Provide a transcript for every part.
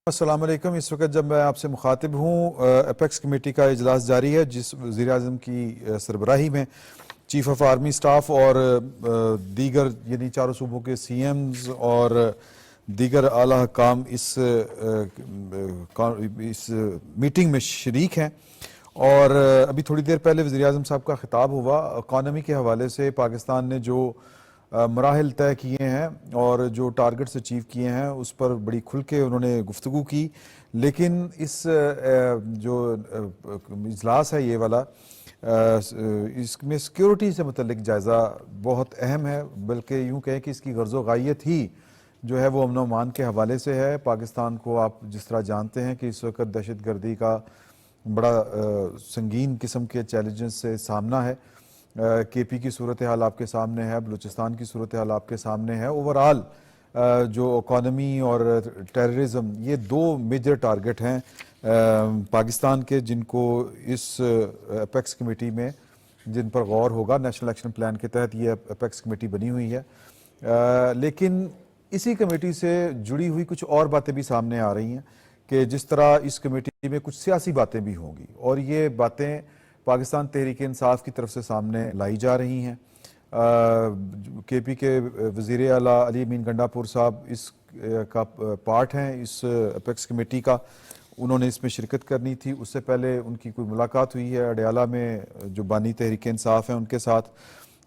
السلام علیکم۔ اس وقت جب میں آپ سے مخاطب ہوں، اپیکس کمیٹی کا اجلاس جاری ہے جس وزیر اعظم کی سربراہی میں چیف آف آرمی سٹاف اور دیگر یعنی چاروں صوبوں کے سی ایمز اور دیگر اعلیٰ حکام اس میٹنگ میں شریک ہیں۔ اور ابھی تھوڑی دیر پہلے وزیر اعظم صاحب کا خطاب ہوا۔ اکانومی کے حوالے سے پاکستان نے جو مراحل طے کیے ہیں اور جو ٹارگٹس اچیو کیے ہیں اس پر بڑی کھل کے انہوں نے گفتگو کی، لیکن اس جو اجلاس ہے یہ والا، اس میں سیکیورٹی سے متعلق جائزہ بہت اہم ہے، بلکہ یوں کہیں کہ اس کی غرض و غایت ہی جو ہے وہ امن و امان کے حوالے سے ہے۔ پاکستان کو آپ جس طرح جانتے ہیں کہ اس وقت دہشت گردی کا بڑا سنگین قسم کے چیلنجز سے سامنا ہے۔ کے پی کی صورتحال آپ کے سامنے ہے، بلوچستان کی صورتحال آپ کے سامنے ہے۔ اوورآل جو اکانومی اور ٹیررزم، یہ دو میجر ٹارگٹ ہیں پاکستان کے، جن کو اس اپیکس کمیٹی میں جن پر غور ہوگا۔ نیشنل ایکشن پلان کے تحت یہ اپیکس کمیٹی بنی ہوئی ہے، لیکن اسی کمیٹی سے جڑی ہوئی کچھ اور باتیں بھی سامنے آ رہی ہیں کہ جس طرح اس کمیٹی میں کچھ سیاسی باتیں بھی ہوں گی، اور یہ باتیں پاکستان تحریک انصاف کی طرف سے سامنے لائی جا رہی ہیں۔ کے پی کے وزیر اعلیٰ علی امین گنڈا پور صاحب اس کا پارٹ ہیں اس اپیکس کمیٹی کا، انہوں نے اس میں شرکت کرنی تھی۔ اس سے پہلے ان کی کوئی ملاقات ہوئی ہے اڈیالہ میں جو بانی تحریک انصاف ہیں ان کے ساتھ،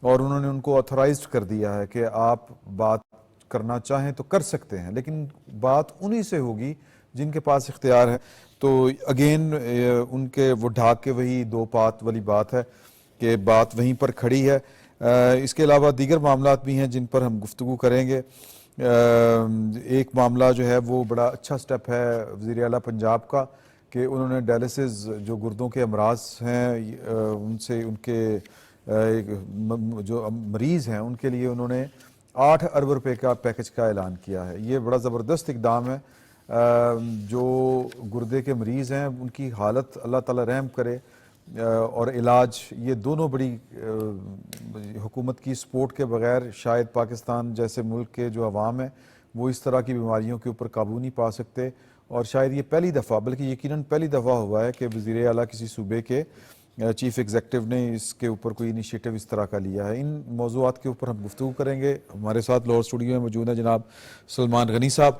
اور انہوں نے ان کو آتھورائزڈ کر دیا ہے کہ آپ بات کرنا چاہیں تو کر سکتے ہیں، لیکن بات انہی سے ہوگی جن کے پاس اختیار ہے۔ تو اگین ان کے وہ ڈھاک کے وہی دو پات والی بات ہے کہ بات وہیں پر کھڑی ہے۔ اس کے علاوہ دیگر معاملات بھی ہیں جن پر ہم گفتگو کریں گے۔ ایک معاملہ جو ہے وہ بڑا اچھا سٹیپ ہے وزیر اعلیٰ پنجاب کا کہ انہوں نے ڈائلسس جو گردوں کے امراض ہیں ان سے ان کے جو مریض ہیں ان کے لیے انہوں نے 8 ارب روپے کا پیکج کا اعلان کیا ہے۔ یہ بڑا زبردست اقدام ہے۔ جو گردے کے مریض ہیں ان کی حالت اللہ تعالی رحم کرے، اور علاج، یہ دونوں بڑی حکومت کی سپورٹ کے بغیر شاید پاکستان جیسے ملک کے جو عوام ہیں وہ اس طرح کی بیماریوں کے اوپر قابو نہیں پا سکتے، اور شاید یہ پہلی دفعہ، بلکہ یقیناً پہلی دفعہ ہوا ہے کہ وزیر اعلیٰ کسی صوبے کے چیف ایگزیکٹو نے اس کے اوپر کوئی انیشیٹو اس طرح کا لیا ہے۔ ان موضوعات کے اوپر ہم گفتگو کریں گے۔ ہمارے ساتھ لاہور اسٹوڈیو میں موجود ہیں جناب سلمان غنی صاحب،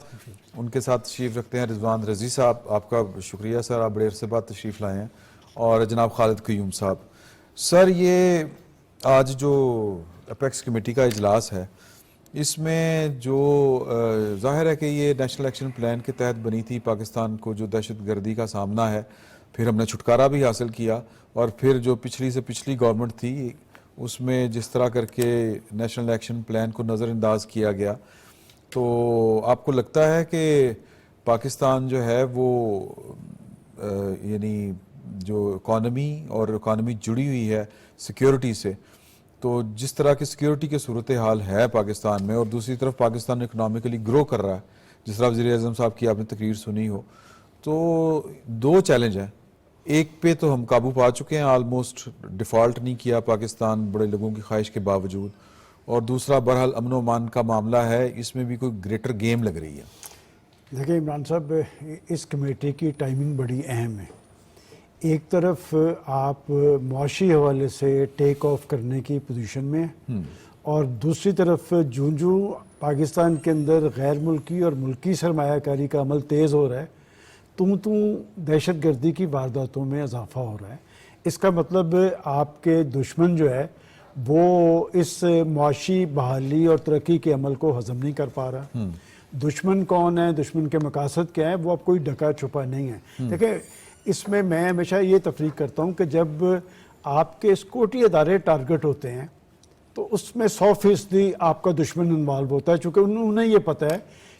ان کے ساتھ تشریف رکھتے ہیں رضوان رضی صاحب، آپ کا شکریہ سر، آپ بڑے عرصے بعد تشریف لائے ہیں، اور جناب خالد قیوم صاحب۔ سر، یہ آج جو اپیکس کمیٹی کا اجلاس ہے اس میں جو ظاہر ہے کہ یہ نیشنل ایکشن پلان کے تحت بنی تھی، پاکستان کو جو دہشت گردی کا سامنا ہے، پھر ہم نے چھٹکارا بھی حاصل کیا، اور پھر جو پچھلی سے پچھلی گورنمنٹ تھی اس میں جس طرح کر کے نیشنل ایکشن پلان کو نظر انداز کیا گیا، تو آپ کو لگتا ہے کہ پاکستان جو ہے وہ یعنی جو اکانومی اور اکانومی جڑی ہوئی ہے سیکیورٹی سے، تو جس طرح کی سیکیورٹی کی صورتحال ہے پاکستان میں، اور دوسری طرف پاکستان اکنامکلی گرو کر رہا ہے، جس طرح وزیر اعظم صاحب کی آپ نے تقریر سنی ہو، تو دو چیلنج ہیں۔ ایک پہ تو ہم قابو پا چکے ہیں، آلموسٹ ڈیفالٹ نہیں کیا پاکستان بڑے لوگوں کی خواہش کے باوجود، اور دوسرا بہرحال امن و امان کا معاملہ ہے، اس میں بھی کوئی گریٹر گیم لگ رہی ہے۔ دیکھیں عمران صاحب، اس کمیٹی کی ٹائمنگ بڑی اہم ہے۔ ایک طرف آپ معاشی حوالے سے ٹیک آف کرنے کی پوزیشن میں ہیں، اور دوسری طرف جوں پاکستان کے اندر غیر ملکی اور ملکی سرمایہ کاری کا عمل تیز ہو رہا ہے، دہشت گردی کی وارداتوں میں اضافہ ہو رہا ہے۔ اس کا مطلب آپ کے دشمن جو ہے وہ اس معاشی بحالی اور ترقی کے عمل کو ہضم نہیں کر پا رہا۔ دشمن کون ہے، دشمن کے مقاصد کیا ہے، وہ اب کوئی ڈھکا چھپا نہیں ہے۔ دیکھیں، اس میں ہمیشہ یہ تفریق کرتا ہوں کہ جب آپ کے سیکورٹی ادارے ٹارگٹ ہوتے ہیں تو اس میں 100% آپ کا دشمن انوالو ہوتا ہے، چونکہ انہیں یہ پتہ ہے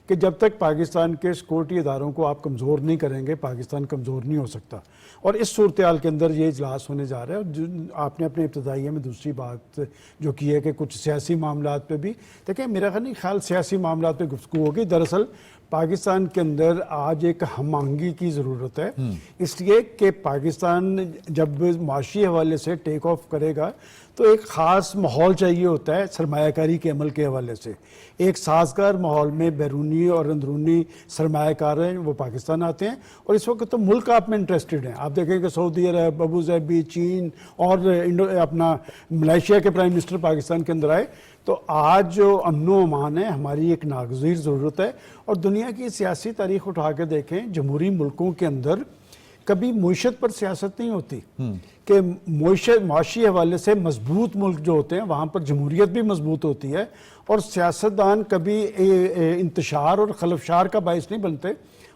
کہ جب تک پاکستان کے سیکورٹی اداروں کو آپ کمزور نہیں کریں گے پاکستان کمزور نہیں ہو سکتا۔ اور اس صورتحال کے اندر یہ اجلاس ہونے جا رہا ہے، اور آپ نے اپنے ابتدائیہ میں دوسری بات جو کی ہے کہ کچھ سیاسی معاملات پہ بھی، دیکھیں میرا خیال سیاسی معاملات پہ گفتگو ہوگی۔ دراصل پاکستان کے اندر آج ایک ہم آہنگی کی ضرورت ہے، اس لیے کہ پاکستان جب معاشی حوالے سے ٹیک آف کرے گا تو ایک خاص ماحول چاہیے ہوتا ہے سرمایہ کاری کے عمل کے حوالے سے. ایک سازگار ماحول میں بیرونی اور اندرونی سرمایہ کار ہیں وہ پاکستان آتے ہیں، اور اس وقت تو ملک آپ میں انٹرسٹڈ ہیں. آپ دیکھیں کہ سعودی عرب، ابوظہبی، چین اور اپنا ملائیشیا کے پرائم منسٹر پاکستان کے اندر آئے. تو آج جو امن و امان ہے ہماری ایک ناگزیر ضرورت ہے. اور دنیا کی سیاسی تاریخ اٹھا کے دیکھیں، جمہوری ملکوں کے اندر کبھی معیشت پر سیاست نہیں ہوتی کہ معاشی حوالے سے مضبوط ملک جو ہوتے ہیں وہاں پر جمہوریت بھی مضبوط ہوتی ہے، اور سیاستدان کبھی انتشار اور خلفشار کا باعث نہیں بنتے،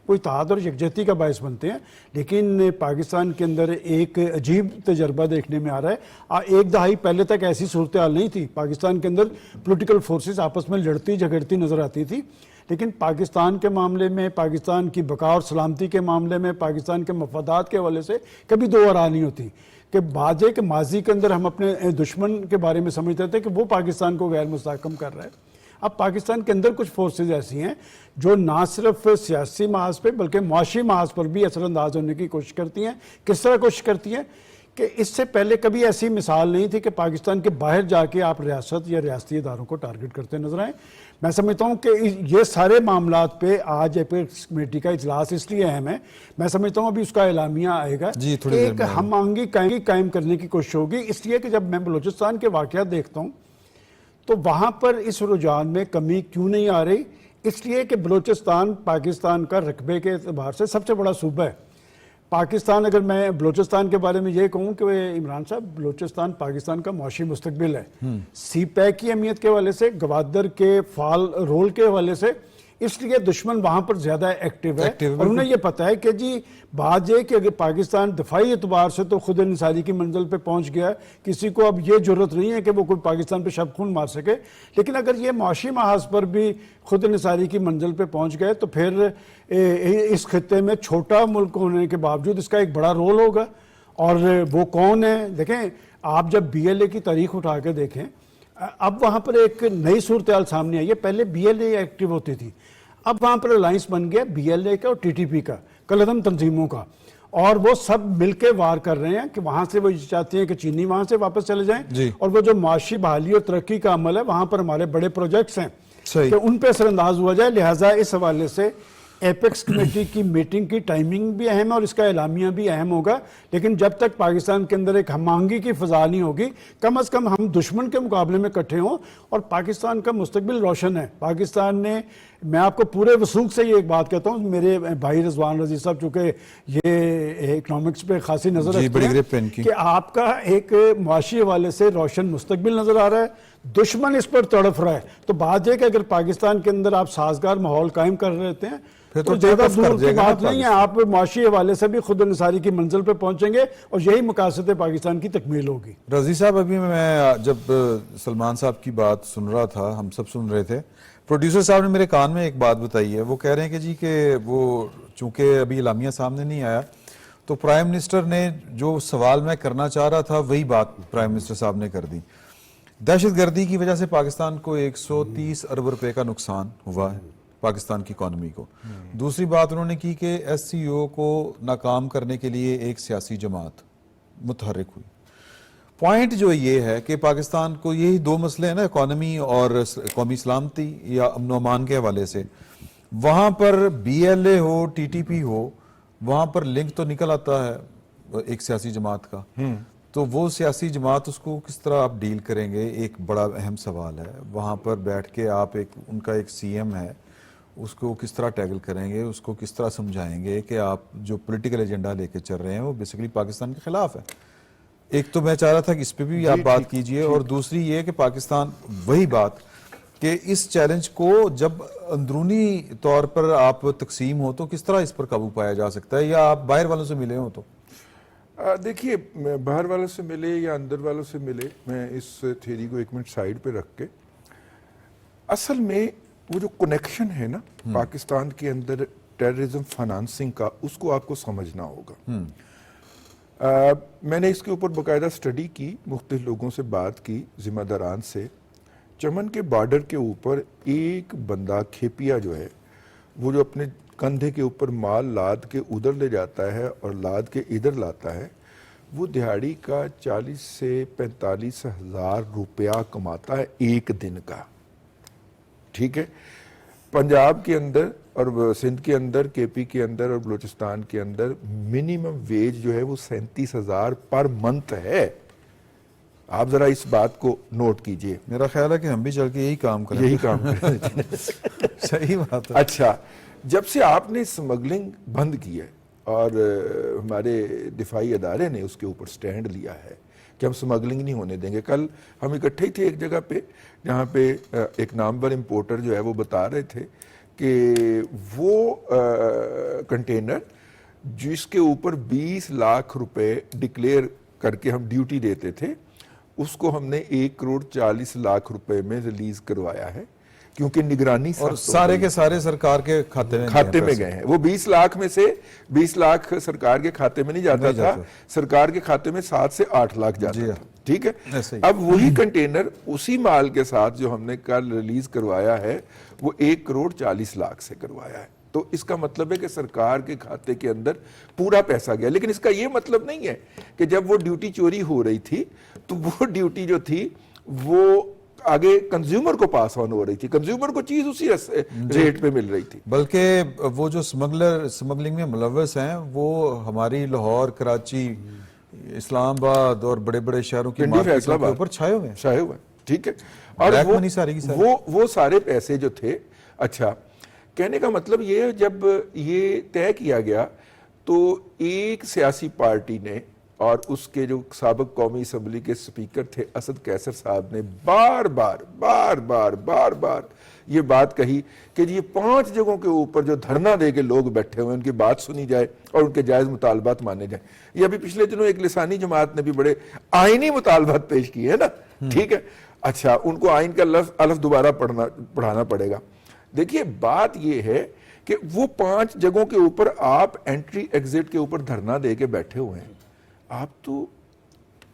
وہ اتحاد اور یکجہتی کا باعث بنتے ہیں. لیکن پاکستان کے اندر ایک عجیب تجربہ دیکھنے میں آ رہا ہے. ایک دہائی پہلے تک ایسی صورتحال نہیں تھی. پاکستان کے اندر پولیٹیکل فورسز آپس میں لڑتی جھگڑتی نظر آتی تھی، لیکن پاکستان کے معاملے میں، پاکستان کی بقا اور سلامتی کے معاملے میں، پاکستان کے مفادات کے حوالے سے کبھی دو آرا نہیں ہوتی. کہ باجے کے ماضی کے اندر ہم اپنے دشمن کے بارے میں سمجھتے تھے کہ وہ پاکستان کو غیر مستحکم کر رہا ہے. اب پاکستان کے اندر کچھ فورسز ایسی ہیں جو نہ صرف سیاسی محاذ پہ بلکہ معاشی محاذ پر بھی اثر انداز ہونے کی کوشش کرتی ہیں. کس طرح کوشش کرتی ہیں کہ اس سے پہلے کبھی ایسی مثال نہیں تھی کہ پاکستان کے باہر جا کے آپ ریاست یا ریاستی اداروں کو ٹارگٹ کرتے نظر آئیں. میں سمجھتا ہوں کہ یہ سارے معاملات پہ آج ایپیکس کمیٹی کا اجلاس اس لیے اہم ہے. میں سمجھتا ہوں ابھی اس کا اعلامیہ آئے گا کہ ایک ہم آہنگی قائم کرنے کی کوشش ہوگی. اس لیے کہ جب میں بلوچستان کے واقعات دیکھتا ہوں تو وہاں پر اس رجحان میں کمی کیوں نہیں آ رہی؟ اس لیے کہ بلوچستان پاکستان کا رقبے کے اعتبار سے سب سے بڑا صوبہ ہے. پاکستان، اگر میں بلوچستان کے بارے میں یہ کہوں کہ عمران صاحب، بلوچستان پاکستان کا معاشی مستقبل ہے. سی پیک کی اہمیت کے حوالے سے، گوادر کے فعال رول کے حوالے سے، اس لیے دشمن وہاں پر زیادہ ایکٹیو ہے. اور انہیں یہ پتا ہے کہ جی بات یہ کہ اگر پاکستان دفاعی اعتبار سے تو خود انحصاری کی منزل پہ پہنچ گیا ہے، کسی کو اب یہ ضرورت نہیں ہے کہ وہ کوئی پاکستان پہ شب خون مار سکے. لیکن اگر یہ معاشی محاذ پر بھی خود انحصاری کی منزل پہ پہنچ گئے تو پھر اس خطے میں چھوٹا ملک ہونے کے باوجود اس کا ایک بڑا رول ہوگا. اور وہ کون ہے؟ دیکھیں، آپ جب بی ایل اے کی تاریخ اٹھا کے دیکھیں، اب وہاں پر ایک نئی صورتحال سامنے آئی ہے. پہلے بی ایل اے ایکٹیو ہوتی تھی، اب وہاں پر الائنس بن گیا بی ایل اے کا اور ٹی ٹی پی کا، کالعدم تنظیموں کا، اور وہ سب مل کے وار کر رہے ہیں کہ وہاں سے وہ چاہتے ہیں کہ چینی وہاں سے واپس چلے جائیں. اور وہ جو معاشی بحالی اور ترقی کا عمل ہے وہاں پر ہمارے بڑے پروجیکٹس ہیں کہ ان پہ اثر انداز ہوا جائے. لہٰذا اس حوالے سے ایپیکس کمیٹی کی میٹنگ کی ٹائمنگ بھی اہم ہے اور اس کا اعلامیہ بھی اہم ہوگا. لیکن جب تک پاکستان کے اندر ایک ہم آہنگی کی فضا نہیں ہوگی، کم از کم ہم دشمن کے مقابلے میں اکٹھے ہوں. اور پاکستان کا مستقبل روشن ہے. پاکستان نے، میں آپ کو پورے وثوق سے یہ ایک بات کہتا ہوں، میرے بھائی رضوان رضی صاحب چونکہ یہ اکنامکس پہ خاصی نظر رکھتے ہیں کہ آپ کا ایک معاشی حوالے سے روشن مستقبل نظر آ رہا ہے، دشمن اس پر تڑف رہا ہے. تو بات یہ کہ اگر پاکستان کے اندر آپ سازگار ماحول قائم کر رہے ہیں تو زیادہ دور کی بات نہیں ہے، آپ معاشی حوالے سے بھی خود انحصاری کی منزل پہ پہنچیں گے اور یہی مقاصد پاکستان کی تکمیل ہوگی. رضی صاحب، ابھی میں جب سلمان صاحب کی بات سن رہا تھا، ہم سب سن رہے تھے، پروڈیوسر صاحب نے میرے کان میں ایک بات بتائی ہے. وہ کہہ رہے ہیں کہ جی کہ وہ چونکہ ابھی اعلامیہ سامنے نہیں آیا تو پرائم منسٹر نے جو سوال میں کرنا چاہ رہا تھا وہی بات پرائم منسٹر صاحب نے کر دی. دہشت گردی کی وجہ سے پاکستان کو 130 ارب روپے کا نقصان ہوا ہے، پاکستان کی اکانومی کو. دوسری بات انہوں نے کی کہ ایس سی او کو ناکام کرنے کے لیے ایک سیاسی جماعت متحرک ہوئی. پوائنٹ جو یہ ہے کہ پاکستان کو یہی دو مسئلے ہیں نا، اکانومی اور قومی سلامتی یا امن و امان کے حوالے سے. وہاں پر بی ایل اے ہو، ٹی ٹی پی ہو، وہاں پر لنک تو نکل آتا ہے ایک سیاسی جماعت کا. تو وہ سیاسی جماعت اس کو کس طرح آپ ڈیل کریں گے، ایک بڑا اہم سوال ہے. وہاں پر بیٹھ کے آپ ان کا ایک سی ایم ہے، اس کو کس طرح ٹیکل کریں گے، اس کو کس طرح سمجھائیں گے کہ آپ جو پولیٹیکل ایجنڈا لے کے چل رہے ہیں وہ بیسیکلی پاکستان کے خلاف ہے. ایک تو میں چاہ رہا تھا کہ اس پہ بھی آپ بات کیجئے، اور دوسری یہ کہ پاکستان وہی بات کہ اس چیلنج کو جب اندرونی طور پر آپ تقسیم ہو تو کس طرح اس پر قابو پایا جا سکتا ہے، یا آپ باہر والوں سے ملے ہوں تو؟ دیکھیے، باہر والوں سے ملے یا اندر والوں سے ملے، میں اس تھیوری کو ایک منٹ سائیڈ پہ رکھ کے، اصل میں وہ جو کنیکشن ہے نا پاکستان کے اندر ٹیررزم فائنانسنگ کا، اس کو آپ کو سمجھنا ہوگا. میں نے اس کے اوپر باقاعدہ سٹڈی کی، مختلف لوگوں سے بات کی، ذمہ داران سے. چمن کے بارڈر کے اوپر ایک بندہ کھیپیا جو ہے وہ جو اپنے کندھے کے اوپر مال لاد کے ادھر لے جاتا ہے اور لاد کے ادھر لاتا ہے، وہ دہاڑی کا 40 سے 45 ہزار روپیہ کماتا ہے ایک دن کا. ٹھیک ہے، پنجاب کے اندر اور سندھ کے اندر، کے پی کے اندر اور بلوچستان کے اندر منیمم ویج جو ہے وہ 37,000 پر منتھ ہے. آپ ذرا اس بات کو نوٹ کیجئے. میرا خیال ہے کہ ہم بھی چل کے یہی کام کریں. یہی کام کریں. صحیح بات ہے. اچھا، جب سے آپ نے سمگلنگ بند کی ہے اور ہمارے دفاعی ادارے نے اس کے اوپر سٹینڈ لیا ہے کہ ہم سمگلنگ نہیں ہونے دیں گے. کل ہم اکٹھے ہی تھے ایک جگہ پہ جہاں پہ ایک نامور امپورٹر جو ہے وہ بتا رہے تھے کہ وہ کنٹینر جس کے اوپر 20 لاکھ روپے ڈکلیئر کر کے ہم ڈیوٹی دیتے تھے، اس کو ہم نے 1,40 لاکھ روپے میں ریلیز کروایا ہے، کیونکہ نگرانی اور سارے کے سارے سرکار کے کھاتے میں گئے ہیں. وہ 20 لاکھ میں سے 20 لاکھ سرکار کے کھاتے میں نہیں جاتا تھا، سرکار کے کھاتے میں 7 سے 8 لاکھ جاتا تھا. ٹھیک ہے، اب وہی کنٹینر اسی مال کے ساتھ جو ہم نے کل ریلیز کروایا ہے وہ 1,40 لاکھ سے کروایا ہے. تو اس کا مطلب ہے کہ سرکار کے کھاتے کے اندر پورا پیسہ گیا. لیکن اس کا یہ مطلب نہیں ہے کہ جب وہ ڈیوٹی چوری ہو رہی تھی تو وہ ڈیوٹی جو تھی وہ آگے کنزیومر کو پاس آن ہو رہی تھی، کنزیومر کو چیز اسی ریٹ پہ مل رہی تھی. بلکہ وہ جو سمگلنگ میں ملوث ہیں وہ ہماری لاہور، کراچی، اسلام آباد اور بڑے بڑے شہروں کی مارکیٹوں کے اوپر چھائے ہوئے ہیں. ٹھیک ہے، اور وہ سارے پیسے جو تھے. اچھا، کہنے کا مطلب یہ ہے جب یہ طے کیا گیا تو ایک سیاسی پارٹی نے اور اس کے جو سابق قومی اسمبلی کے سپیکر تھے اسد کیسر صاحب نے بار بار یہ بات کہی کہ یہ 5 جگہوں کے اوپر جو دھرنا دے کے لوگ بیٹھے ہوئے ان کی بات سنی جائے اور ان کے جائز مطالبات مانے جائیں. یہ ابھی پچھلے دنوں ایک لسانی جماعت نے بھی بڑے آئینی مطالبات پیش کیے ہیں نا. ٹھیک ہے، اچھا، ان کو آئین کا الف دوبارہ پڑھانا پڑے گا. دیکھیے بات یہ ہے کہ وہ 5 جگہوں کے اوپر آپ انٹری ایگزٹ کے اوپر دھرنا دے کے بیٹھے ہوئے ہیں. آپ تو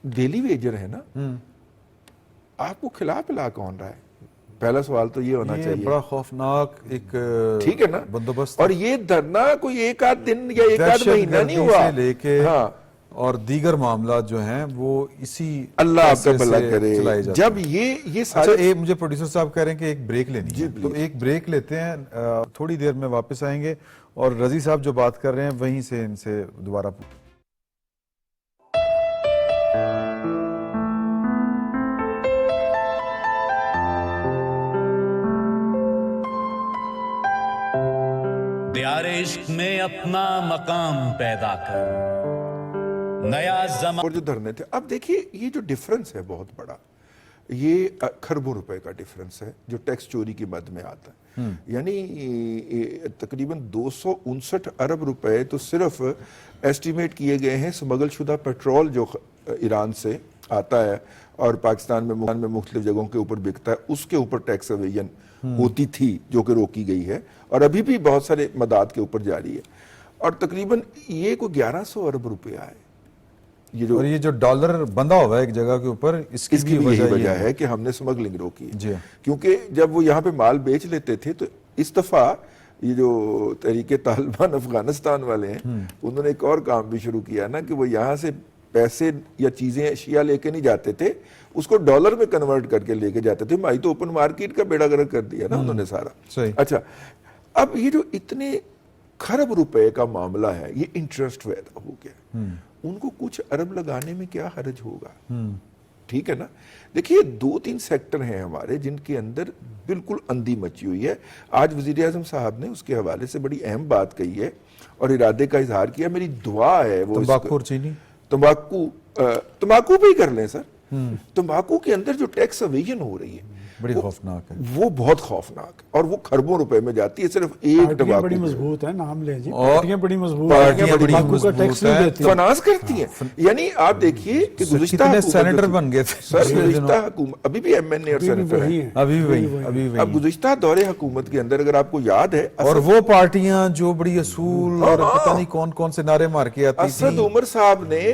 ڈیلی ویجر ہیں نا، آپ کو کھلا پلا کون رہا ہے؟ پہلا سوال تو یہ ہونا چاہیے. بڑا خوفناک ایک ٹھیک ہے نا بندوبست. اور یہ دھرنا کوئی ایک آدھ دن یا ایک آدھ مہینہ نہیں ہوا لے کے اور دیگر معاملات جو ہیں وہ اسی اللہ آپ کا بھلا کرے. جب یہ سارے مجھے پروڈیوسر صاحب کہہ رہے ہیں کہ ایک بریک لینی ہے، تو ایک بریک لیتے ہیں. تھوڑی دیر میں واپس آئیں گے اور رضی صاحب جو بات کر رہے ہیں وہیں سے ان سے دوبارہ دیار عشق میں اپنا مقام پیدا کر، نیا زمان. اور جو دھرنے تھے، اب دیکھیے یہ جو ڈیفرنس ہے بہت بڑا، یہ کھربوں روپے کا ڈیفرنس ہے جو ٹیکس چوری کی مد میں آتا ہے. یعنی تقریباً 259 ارب روپے تو صرف ایسٹیمیٹ کیے گئے ہیں سمگل شدہ پیٹرول جو ایران سے آتا ہے اور پاکستان میں مختلف جگہوں کے اوپر بکتا ہے، اس کے اوپر ٹیکس ایویژن ہوتی تھی جو کہ روکی گئی ہے اور ابھی بھی بہت سارے مداد کے اوپر جاری ہے. اور تقریباً یہ کوئی 1100 ارب روپیہ ہے. یہ جو ڈالر بندہ ہوا ہے ایک جگہ کے اوپر، اس کی بھی یہی وجہ ہے کہ ہم نے سمگلنگ روکی ہے. جی، کیونکہ جب وہ یہاں پہ مال بیچ لیتے تھے تو اس دفعہ یہ جو تحریک طالبان افغانستان والے ہیں انہوں نے ایک اور کام بھی شروع کیا نا کہ وہ یہاں سے پیسے یا چیزیں اشیاء لے کے نہیں جاتے تھے، اس کو ڈالر میں کنورٹ کر کے لے کے جاتے تھے. بھائی تو اوپن مارکیٹ کا بیڑا گرک کر دیا نا انہوں نے سارا. اچھا، اب یہ جو اتنے کھرب روپے کا معاملہ ہے یہ انٹرسٹ پیدا ہو گیا. ان کو کچھ ارب لگانے میں کیا حرج ہوگا؟ ٹھیک ہے نا. دیکھیے 2-3 سیکٹر ہیں ہمارے جن کے اندر بالکل اندھی مچی ہوئی ہے. آج وزیر اعظم صاحب نے اس کے حوالے سے بڑی اہم بات کہی ہے اور ارادے کا اظہار کیا. میری دعا ہے وہ تمباکو اور چینی، تمباکو بھی کر لیں سر. تمباکو کے اندر جو ٹیکس ایویژن ہو رہی ہے بڑی خوفناک ہے، وہ بہت خوفناک ہے اور وہ کھربوں روپے میں جاتی ہے صرف ایک تمباکو. بڑی مضبوط ہے، نام لیں جی، پارٹیاں بڑی مضبوط ہیں، فنانس کرتی ہیں. یعنی آپ دیکھیے کہ گزشتہ سینیٹر بن گئے تھے سر، گزشتہ حکومت ابھی بھی ایم این اے اور سینیٹر ہیں ابھی اب گزشتہ دور حکومت کے اندر اگر آپ کو یاد ہے اور وہ پارٹیاں جو بڑی اصول اور پتہ نہیں کون کون سے نارے مار کے آتی تھی. اسد عمر صاحب نے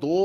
2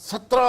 17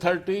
34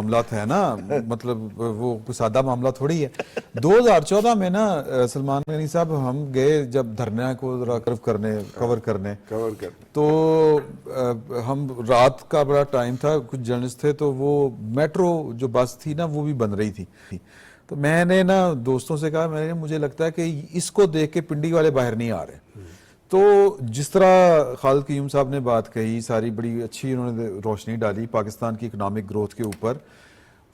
معاملات ہیں نا, مطلب وہ کوئی سادہ معاملہ تھوڑی ہے. 2014 میں نا سلمان غنی صاحب ہم گئے جب دھرنے کو ذرا کور کرنے تو ہم رات کا بڑا ٹائم تھا, کچھ جرنلسٹ تھے تو وہ میٹرو جو بس تھی نا وہ بھی بن رہی تھی. تو میں نے نا دوستوں سے کہا مجھے لگتا ہے کہ اس کو دیکھ کے پنڈی والے باہر نہیں آ رہے. تو جس طرح خالد قیوم صاحب نے بات کہی, ساری بڑی اچھی انہوں نے روشنی ڈالی پاکستان کی اکنامک گروتھ کے اوپر.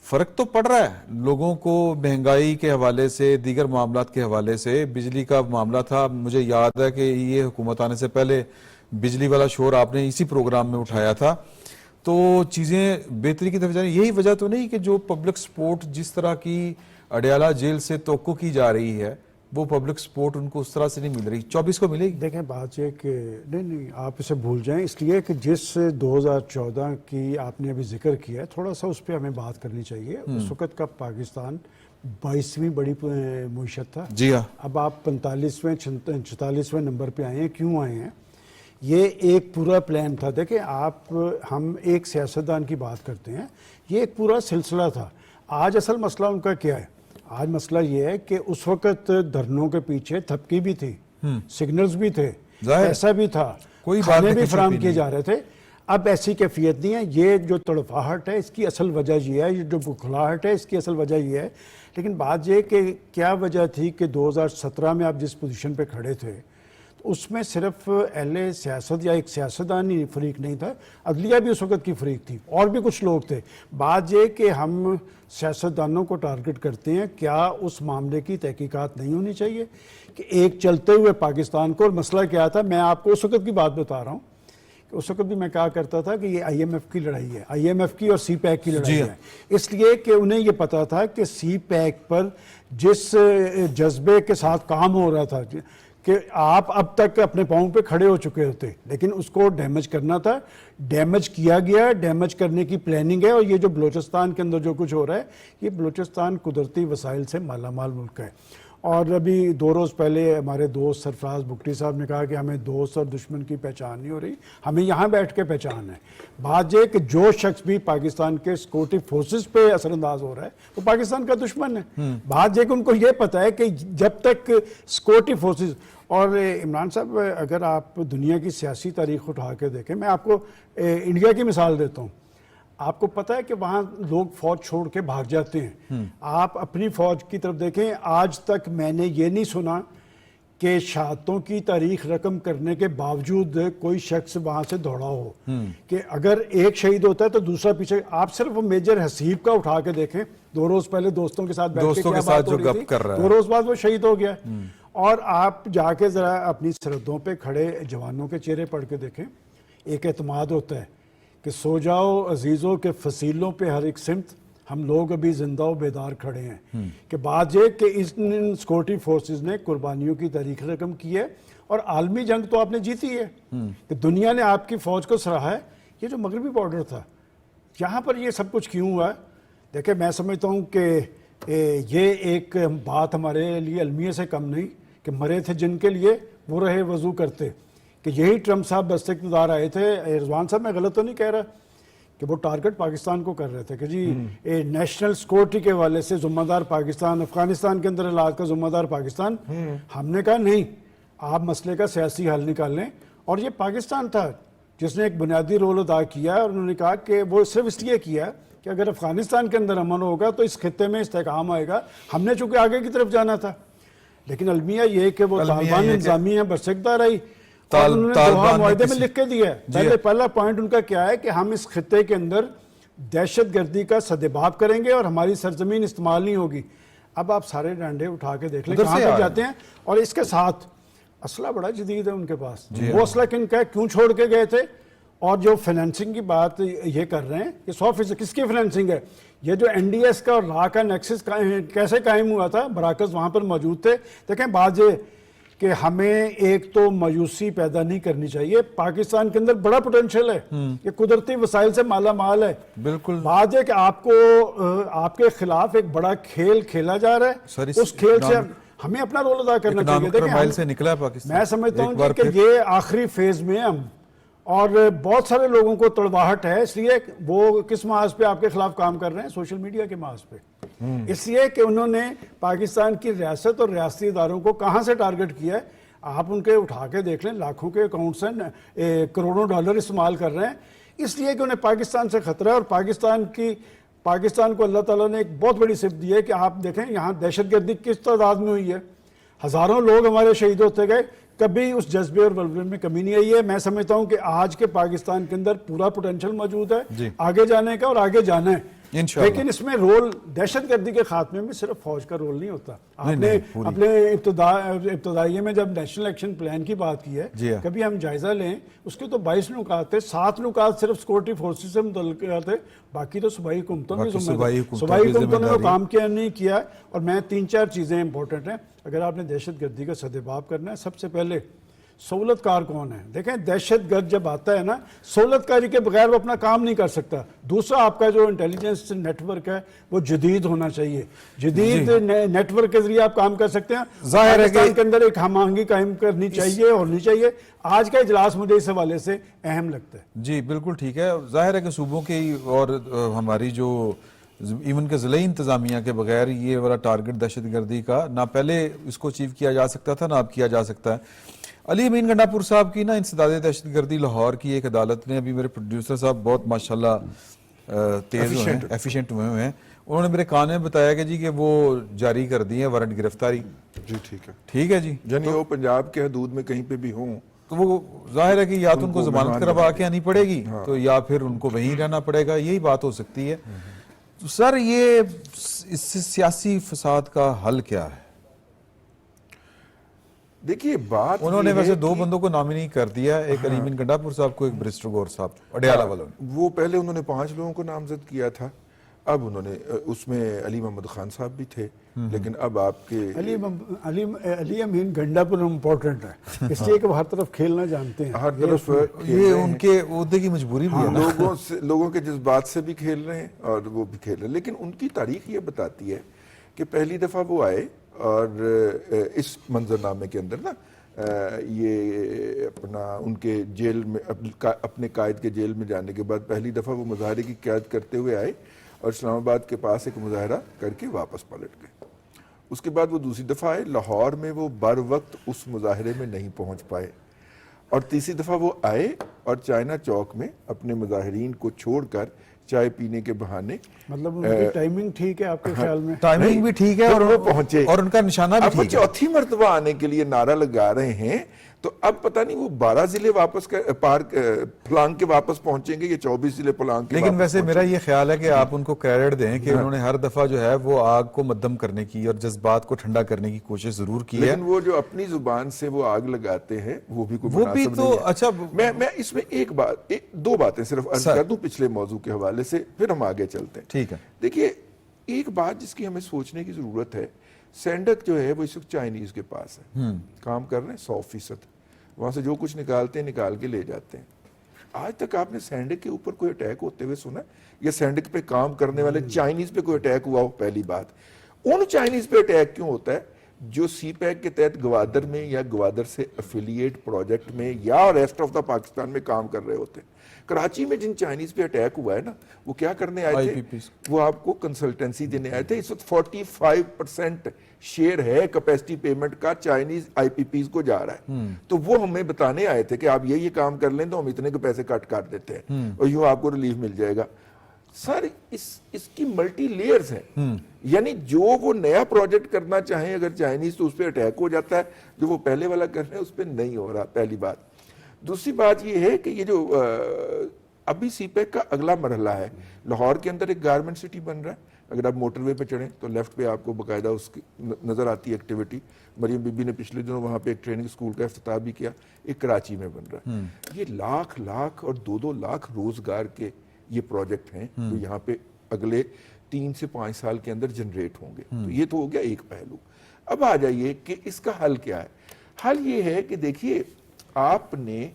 فرق تو پڑ رہا ہے لوگوں کو مہنگائی کے حوالے سے, دیگر معاملات کے حوالے سے. بجلی کا معاملہ تھا, مجھے یاد ہے کہ یہ حکومت آنے سے پہلے بجلی والا شور آپ نے اسی پروگرام میں اٹھایا تھا. تو چیزیں بہتری کی طرف جا رہی ہیں. یہی وجہ تو نہیں کہ جو پبلک سپورٹ جس طرح کی اڈیالہ جیل سے توقع کی جا رہی ہے وہ پبلک سپورٹ ان کو اس طرح سے نہیں مل رہی. 24 کو ملے گی. دیکھیں بات یہ کہ نہیں آپ اسے بھول جائیں, اس لیے کہ جس 2014 کی آپ نے ابھی ذکر کیا ہے تھوڑا سا اس پہ ہمیں بات کرنی چاہیے. اس وقت کا پاکستان 22ویں بڑی معیشت تھا. جی ہاں. اب آپ 45ویں 46ویں نمبر پہ آئے ہیں. کیوں آئے ہیں؟ یہ ایک پورا پلان تھا. دیکھیں ہم ایک سیاستدان کی بات کرتے ہیں, یہ ایک پورا سلسلہ تھا. آج اصل مسئلہ ان کا کیا ہے؟ آج مسئلہ یہ ہے کہ اس وقت دھرنوں کے پیچھے تھپکی بھی تھی, سگنلز بھی تھے, پیسہ بھی تھا, کھانے بھی فراہم کیے جا رہے تھے. اب ایسی کیفیت نہیں ہے. یہ جو تڑپاہٹ ہے اس کی اصل وجہ یہ ہے, یہ جو بکھلاہٹ ہے اس کی اصل وجہ یہ ہے. لیکن بات یہ کہ کیا وجہ تھی کہ 2017 میں آپ جس پوزیشن پہ کھڑے تھے اس میں صرف اہل سیاست یا ایک سیاستدانی فریق نہیں تھا, عدلیہ بھی اس وقت کی فریق تھی, اور بھی کچھ لوگ تھے. بات یہ کہ ہم سیاستدانوں کو ٹارگٹ کرتے ہیں, کیا اس معاملے کی تحقیقات نہیں ہونی چاہیے کہ ایک چلتے ہوئے پاکستان کو, اور مسئلہ کیا تھا میں آپ کو اس وقت کی بات بتا رہا ہوں کہ اس وقت بھی میں کہا کرتا تھا کہ یہ آئی ایم ایف کی لڑائی ہے, آئی ایم ایف کی اور سی پیک کی لڑائی ہے. اس لیے کہ انہیں یہ پتا تھا کہ سی پیک پر جس جذبے کے ساتھ کام ہو رہا تھا کہ آپ اب تک اپنے پاؤں پہ کھڑے ہو چکے ہوتے, لیکن اس کو ڈیمیج کرنا تھا. ڈیمیج کیا گیا, ڈیمیج کرنے کی پلاننگ ہے. اور یہ جو بلوچستان کے اندر جو کچھ ہو رہا ہے, یہ بلوچستان قدرتی وسائل سے مالا مال ملک ہے. اور ابھی 2 روز پہلے ہمارے دوست سرفراز بگٹی صاحب نے کہا کہ ہمیں دوست اور دشمن کی پہچان نہیں ہو رہی, ہمیں یہاں بیٹھ کے پہچان ہے. بات یہ کہ جو شخص بھی پاکستان کے سیکورٹی فورسز پہ اثر انداز ہو رہا ہے وہ پاکستان کا دشمن ہے. بات یہ کہ ان کو یہ پتا ہے کہ جب تک سیکورٹی فورسز, اور عمران صاحب اگر آپ دنیا کی سیاسی تاریخ اٹھا کے دیکھیں, میں آپ کو انڈیا کی مثال دیتا ہوں. آپ کو پتا ہے کہ وہاں لوگ فوج چھوڑ کے بھاگ جاتے ہیں. آپ اپنی فوج کی طرف دیکھیں, آج تک میں نے یہ نہیں سنا کہ شہادتوں کی تاریخ رقم کرنے کے باوجود کوئی شخص وہاں سے دوڑا ہو کہ اگر ایک شہید ہوتا ہے تو دوسرا پیچھے. آپ صرف میجر حسیب کا اٹھا کے دیکھیں, 2 روز پہلے دوستوں کے ساتھ بیٹھ کے کیا بات ہو رہی تھی, 2 روز بعد وہ شہید ہو گیا. اور آپ جا کے ذرا اپنی سرحدوں پہ کھڑے جوانوں کے چہرے پڑھ کے دیکھیں, ایک اعتماد ہوتا ہے کہ سو جاؤ عزیزوں کے فصیلوں پہ ہر ایک سمت, ہم لوگ ابھی زندہ و بیدار کھڑے ہیں. کہ بات یہ کہ ان سیکورٹی فورسز نے قربانیوں کی تاریخ رقم کی ہے, اور عالمی جنگ تو آپ نے جیتی ہے کہ دنیا نے آپ کی فوج کو سراہا ہے. یہ جو مغربی بارڈر تھا یہاں پر یہ سب کچھ کیوں ہوا ہے؟ دیکھیں میں سمجھتا ہوں کہ یہ ایک بات ہمارے لیے المیہ سے کم نہیں کہ مرے تھے جن کے لیے وہ رہے وضو کرتے. کہ یہی ٹرمپ صاحب دست اقتدار آئے تھے, رضوان صاحب میں غلط تو نہیں کہہ رہا, کہ وہ ٹارگٹ پاکستان کو کر رہے تھے کہ جی نیشنل سیکورٹی کے حوالے سے ذمہ دار پاکستان, افغانستان کے اندر علاج کا ذمہ دار پاکستان. ہم نے کہا نہیں, آپ مسئلے کا سیاسی حل نکال لیں. اور یہ پاکستان تھا جس نے ایک بنیادی رول ادا کیا, اور انہوں نے کہا کہ وہ صرف اس لیے کیا کہ اگر افغانستان کے اندر امن ہوگا تو اس خطے میں استحکام آئے گا. ہم نے چونکہ آگے کی طرف جانا تھا, لیکن المیہ یہ کہ وہ طالبان انتظامیہ برسکدہ رہی, اور انہوں نے دوحہ معاہدے میں لکھ کے دیا ہے. پہلا پوائنٹ ان کا کیا ہے کہ ہم اس خطے کے اندر دہشت گردی کا سدباب کریں گے اور ہماری سرزمین استعمال نہیں ہوگی. اب آپ سارے ڈنڈے اٹھا کے دیکھ لیں کہاں تک جاتے ہیں. اور اس کے ساتھ اسلحہ بڑا جدید ہے ان کے پاس. وہ اسلحہ کن کا ہے, کیوں چھوڑ کے گئے تھے؟ اور جو فائنینسنگ کی بات یہ کر رہے ہیں کہ 100% کس کی فائنینسنگ ہے؟ یہ جو این ڈی ایس کا اور را کا نیکسس کیسے قائم ہوا تھا؟ براکز وہاں پر موجود تھے. دیکھیں بات یہ کہ ہمیں ایک تو مایوسی پیدا نہیں کرنی چاہیے. پاکستان کے اندر بڑا پوٹینشیل ہے, یہ قدرتی وسائل سے مالا مال ہے. بالکل بات ہے کہ آپ کے خلاف ایک بڑا کھیل کھیلا جا رہا ہے, اس کھیل سے ہمیں اپنا رول ادا کرنا چاہیے. سے نکلا ہے پاکستان. میں سمجھتا ہوں کہ یہ آخری فیز میں ہم اور بہت سارے لوگوں کو تڑواہٹ ہے، اس لیے وہ کس محاذ پہ آپ کے خلاف کام کر رہے ہیں؟ سوشل میڈیا کے محاذ پہ، اس لیے کہ انہوں نے پاکستان کی ریاست اور ریاستی اداروں کو کہاں سے ٹارگٹ کیا ہے؟ آپ ان کے اٹھا کے دیکھ لیں، لاکھوں کے اکاؤنٹس ہیں، کروڑوں ڈالر استعمال کر رہے ہیں، اس لیے کہ انہیں پاکستان سے خطرہ ہے، اور پاکستان کو اللہ تعالیٰ نے ایک بہت بڑی صفت دی ہے کہ آپ دیکھیں یہاں دہشت گردی کس تعداد میں ہوئی ہے، ہزاروں لوگ ہمارے شہید ہوتے گئے، کبھی اس جذبے اور ولولے میں کمی نہیں آئی ہے۔ میں سمجھتا ہوں کہ آج کے پاکستان کے اندر پورا پوٹینشل موجود ہے آگے جانے کا، اور آگے جانا ہے انشاءاللہ۔ لیکن اس میں رول دہشت گردی کے خاتمے میں صرف فوج کا رول نہیں ہوتا۔ آپ نے اپنے ابتدائیے میں جب نیشنل ایکشن پلان کی بات کی ہے، کبھی ہم جائزہ لیں، اس کے تو 22 نکات تھے، 7 نکات صرف سیکورٹی فورسز سے متعلق تھے، باقی تو صوبائی حکومتوں کی صوبائی حکومتوں نے وہ کام کیا نہیں کیا۔ اور میں 3-4 چیزیں امپورٹنٹ ہیں اگر آپ نے دہشت گردی کا سدباب کرنا ہے۔ سب سے پہلے سہولت کار کون ہے؟ دیکھیں دہشت گرد جب آتا ہے نا، سہولت کاری کے بغیر وہ اپنا کام نہیں کر سکتا۔ دوسرا، آپ کا جو انٹیلیجنس نیٹ ورک ہے وہ جدید ہونا چاہیے، جدید نیٹ ورک کے ذریعے آپ کام کر سکتے ہیں۔ ظاہر ہے پاکستان کے اندر ایک ہم آہنگی قائم کرنی چاہیے، ہونی چاہیے۔ آج کا اجلاس مجھے اس حوالے سے اہم لگتا ہے۔ جی بالکل ٹھیک ہے۔ ظاہر ہے کہ صوبوں کی اور ہماری جو ایون کہ ضلعی انتظامیہ کے بغیر یہ والا ٹارگٹ دہشت گردی کا نہ پہلے اس کو اچیو کیا جا سکتا تھا، نہ اب کیا جا سکتا ہے۔ علی امین گنڈا پور صاحب کی نا انسداد دہشت گردی لاہور کی ایک عدالت نے، ابھی میرے پروڈیوسر صاحب بہت ماشاءاللہ تیز ہوئے ہیں، ایفیشینٹ ہوئے ہیں، انہوں نے میرے کان میں بتایا کہ جی کہ وہ جاری کر دی ہے وارنٹ گرفتاری۔ جی ٹھیک ہے، ٹھیک ہے جی، یعنی وہ پنجاب کے حدود میں کہیں پہ بھی ہوں تو وہ ظاہر ہے کہ یا تو ان کو ضمانت کروا کے آنی پڑے گی تو یا پھر ان کو وہیں رہنا پڑے گا، یہی بات ہو سکتی ہے۔ تو سر یہ اس سے سیاسی فساد کا حل کیا ہے؟ دیکھیے بات انہوں نے ویسے 2 بندوں کو نامینی کر دیا، ایک علی امین گنڈا پور صاحب کو، ایک برسٹر گور صاحب اڈیالہ والوں نے۔ وہ پہلے انہوں نے 5 لوگوں کو نامزد کیا تھا، اب انہوں نے اس میں علی محمد خان صاحب بھی تھے، لیکن اب آپ کے علی امین گنڈا پر امپورٹنٹ ہے اس لیے کہ وہ ہر طرف کھیلنا جانتے ہیں، ہر طرف یہ ان کے عہدے کی مجبوری بھی ہے نا، لوگوں کے جذبات سے بھی کھیل رہے ہیں اور وہ بھی کھیل رہے ہیں، لیکن ان کی تاریخ یہ بتاتی ہے کہ پہلی دفعہ وہ آئے اور اس منظرنامے کے اندر نا یہ اپنا ان کے جیل میں اپنے قائد کے جیل میں جانے کے بعد پہلی دفعہ وہ مظاہرے کی قیادت کرتے ہوئے آئے اور اسلام آباد کے پاس ایک مظاہرہ کر کے واپس پلٹ گئے۔ اس کے بعد وہ دوسری دفعہ آئے، لاہور میں وہ بر وقت اس مظاہرے میں نہیں پہنچ پائے، اور تیسری دفعہ وہ آئے اور چائنا چوک میں اپنے مظاہرین کو چھوڑ کر چائے پینے کے بہانے، مطلب ان کی ٹائمنگ ٹھیک ہے آپ کے خیال میں؟ ٹائمنگ بھی ٹھیک ہے اور وہ پہنچے، اور ان کا نشانہ بھی اب وہ ٹھیک ہے۔ چوتھی مرتبہ آنے کے لیے نعرہ لگا رہے ہیں، تو اب پتہ نہیں وہ 12 ضلع واپس پھلانگ کے واپس پہنچیں گے یا 24 ضلع پھلانگ کے لیکن واپس ویسے پہنچیں میرا یہ خیال ہے کہ آپ ان کو کریڈٹ دیں کہ انہوں نے ہر دفعہ جو ہے وہ آگ کو مدھم کرنے کی اور جذبات کو ٹھنڈا کرنے کی کوشش ضرور کی ہے۔ لیکن وہ جو اپنی زبان سے وہ آگ لگاتے ہیں وہ بھی کوئی وہ بھی مناسب تو نہیں ہے۔ اچھا میں اس میں دو باتیں صرف عرض کر دوں پچھلے موضوع کے حوالے سے، پھر ہم آگے چلتے ہیں۔ ٹھیک ہے، دیکھیے ایک بات جس کی ہمیں سوچنے کی ضرورت ہے، سینڈک جو ہے وہ اس وقت چائنیز کے پاس ہے، کام کر رہے ہیں 100%، وہاں سے جو کچھ نکالتے ہیں نکال کے لے جاتے ہیں۔ آج تک آپ نے سینڈک کے اوپر کوئی اٹیک ہوتے ہوئے سنا یا سینڈک پہ کام کرنے والے چائنیز پہ کوئی اٹیک ہوا ہو؟ پہلی بات، ان چائنیز پہ اٹیک کیوں ہوتا ہے جو سی پیک کے تحت گوادر میں یا گوادر سے افیلیٹ پروجیکٹ میں یا ریسٹ آف دا پاکستان میں کام کر رہے ہوتے ہیں۔ کراچی میں جن چائنیز پہ اٹیک ہوا ہے نا، وہ کیا کرنے آئے تھے؟ وہ آپ کو کنسلٹنسی دینے آئے تھے۔ اس وقت 45% شیئر ہے کیپیسٹی پیمنٹ کا چائنیز آئی پی پیز کو جا رہا ہے، تو وہ ہمیں بتانے آئے تھے کہ آپ یہ کام کر لیں تو ہم اتنے کے پیسے کٹ کر دیتے ہیں اور یوں آپ کو ریلیف مل جائے گا۔ سر اس کی ملٹی لیئرز ہیں، یعنی جو وہ نیا پروجیکٹ کرنا چاہیں اگر چائنیز تو اس پہ اٹیک ہو جاتا ہے، جو وہ پہلے والا کر رہے ہیں اس پہ نہیں ہو رہا، پہلی بات۔ دوسری بات یہ ہے کہ یہ جو ابھی سی پیک کا اگلا مرحلہ ہے، لاہور کے اندر ایک گارمنٹ سٹی بن رہا ہے، اگر آپ موٹر وے پہ چڑھیں تو لیفٹ پہ آپ کو باقاعدہ اس کی نظر آتی ہے ایکٹیویٹی۔ مریم بی بی نے پچھلے دنوں وہاں پہ ایک ٹریننگ اسکول کا افتتاح بھی کیا، ایک کراچی میں بن رہا ہے۔ یہ لاکھ اور 2 لاکھ روزگار کے یہ پروجیکٹ ہیں جو یہاں پہ اگلے 3 سے 5 سال کے اندر جنریٹ ہوں گے۔ تو یہ تو ہو گیا ایک پہلو۔ اب آ جائیے کہ اس کا حل کیا ہے۔ حل یہ ہے کہ دیکھیے آپ نے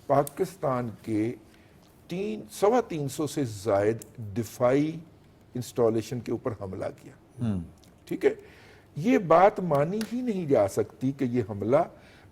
پاکستان کے 350 سے زائد دفاعی انسٹالیشن کے اوپر حملہ کیا، ٹھیک ہے؟ یہ بات مانی ہی نہیں جا سکتی کہ یہ حملہ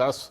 10